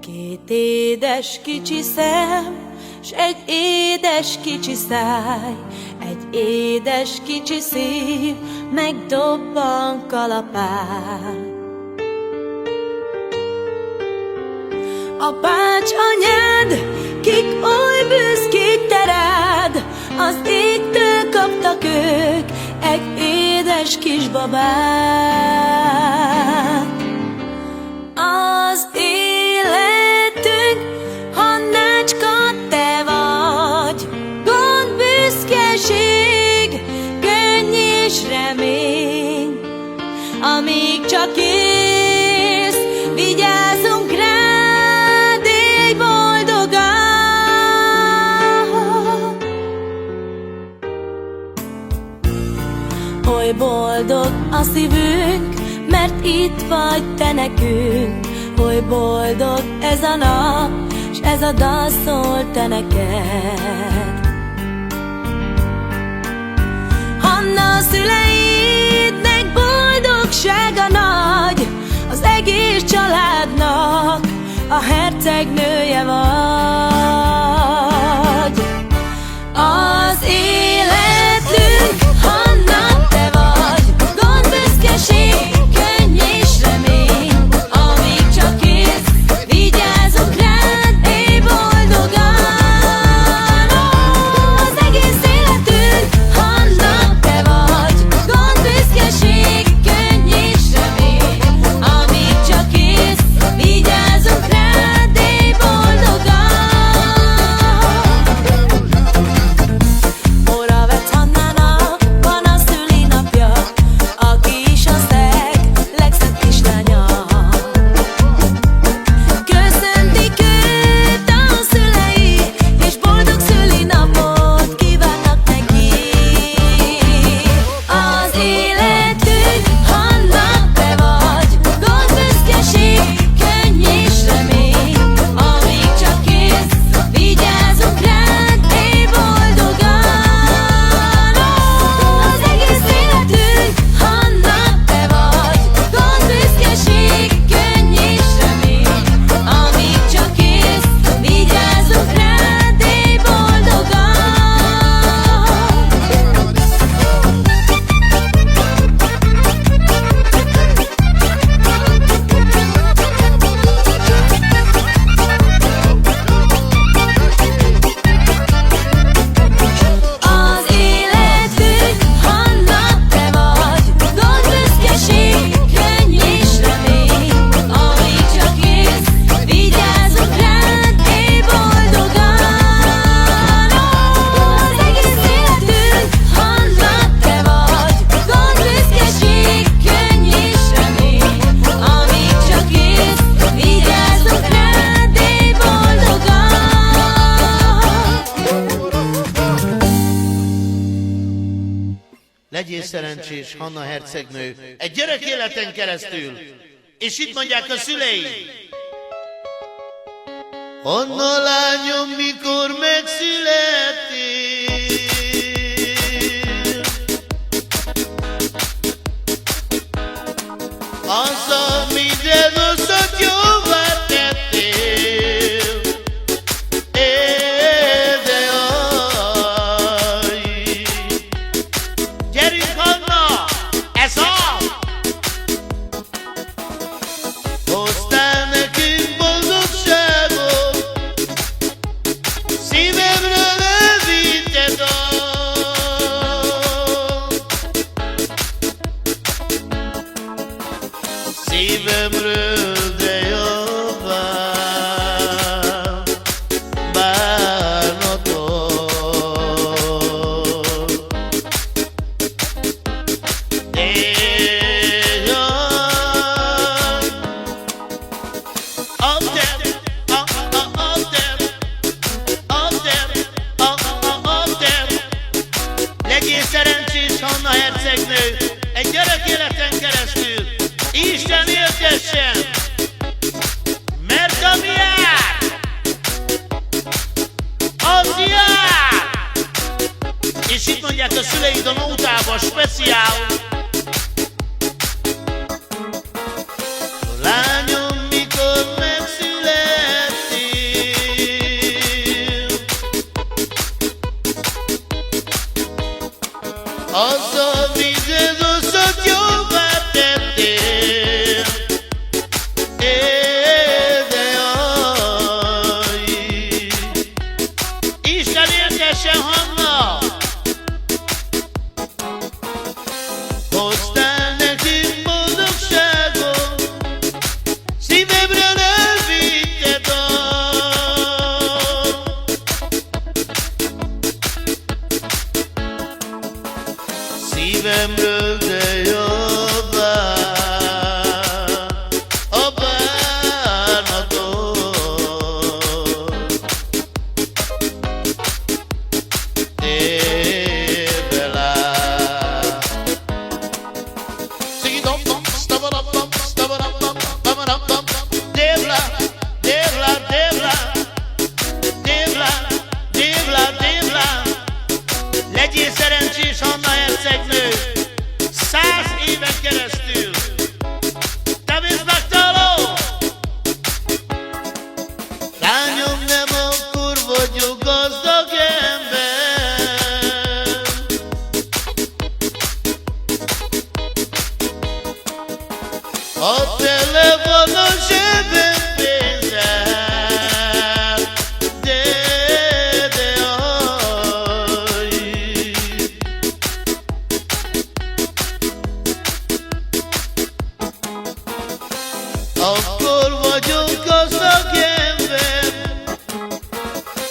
Két édes kicsi szem, s egy édes kicsi száj, egy édes kicsi szív, megdobban kalapál. Apács anyád, kik oly büszkék te rád, az égtől kaptak ők egy édes kisbabát. Az életünk Hannácska te vagy, gond, büszkeség, könny és remény. Amíg csak élsz, vigyázzunk rád, élj boldogan. Oly boldog a szívünk, mert itt vagy te nekünk. Oly boldog ez a nap, s ez a dal szól te neked. Hanna, szüleidnek boldogsága nagy, az egész családnak a hercegnője vagy. Az életünk Hanna te vagy, gond, büszkeség, könny és remény. Amíg csak élsz, vigyázzunk rád, élj boldogan. Az egész életünk Hanna te vagy, gond, büszkeség, könny és remény. Amíg csak élsz, vigyázzunk rád, élj boldogan. Óra vett Hannának, van a szülinapja, aki is a legszebb kislánya. Köszöntik őt a szülei, és boldog szülinapot kívánnak neki. Az életünk Hanna te vagy, gond, büszkeség, könny és remény. Amíg csak élsz, vigyázzunk rád, élj boldogan. Az egész életünk Hanna te vagy, gond, büszkeség, könny és remény. Amíg csak élsz, vigyázzunk rád, élj boldogan. Az életünk Hanna te vagy, gond, büszkeség, könny és remény. Amíg csak élsz, vigyázzunk rád, élj boldogan. Az egész életünk Hanna te vagy, gond, büszkeség, könny és remény. Amíg csak élsz, vigyázzunk rád, élj boldogan. Legyél szerencsés, Hanna hercegnő, egy gyerek életen keresztül. És itt mondják a szülei. Hanna lányom, mikor megszülettél, azzal minden rosszat jóvá tettél. De aj, gyerünk Hanna, ez az! Hoztál nekünk boldogságot, szívemre levíted a szívemről, de jobbá bánatod. Legyél szerencsés, Hanna hercegnő, egy gyerek életen keresztül. Isten éltessen, mert ami jár, az jár. És itt mondják a szüleid a nótában speciál. Lányom, mikor megszülettél, szívemről elvitted a szívemről, de jobbá a bánatot. Térbe lát. Szigidom-dom, sztabarabdom, sztabarabdom, tamarabdom. Térbe, térbe, térbe, térbe, térbe, térbe. Legyél szerencsés Anna hercegnő, 100 éven keresztül. Te mész megtaló! Lányom, nem akkor vagyok gazdag ember. Ha tele van a zsebem pénzzel, de aj. Akkor vagyok gazdag ember,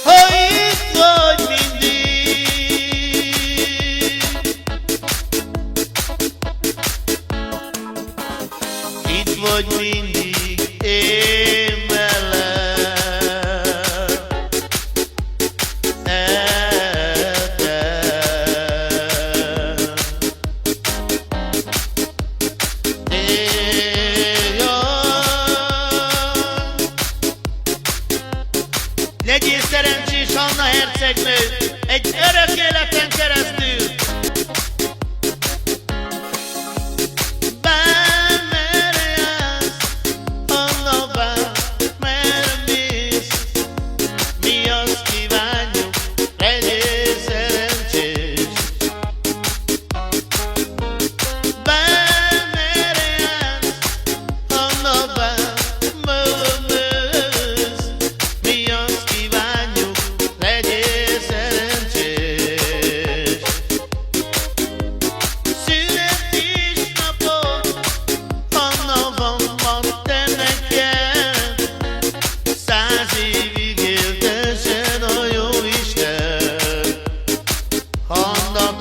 ha itt vagy mindig. Itt vagy mindig én mellett. Legyél szerencsés Anna hercegnő, egy örök életen keresztül. Bármerre jársz, Anna, bármerre mész, mi azt kívánjuk, legyél szerencsés. Bármerre jársz, Anna, bármerre mész, mi azt kívánjuk, legyél szerencsés. Születésnapod, Anna, van ma te neked, 100 évig éltesen a Jóisten. Anna,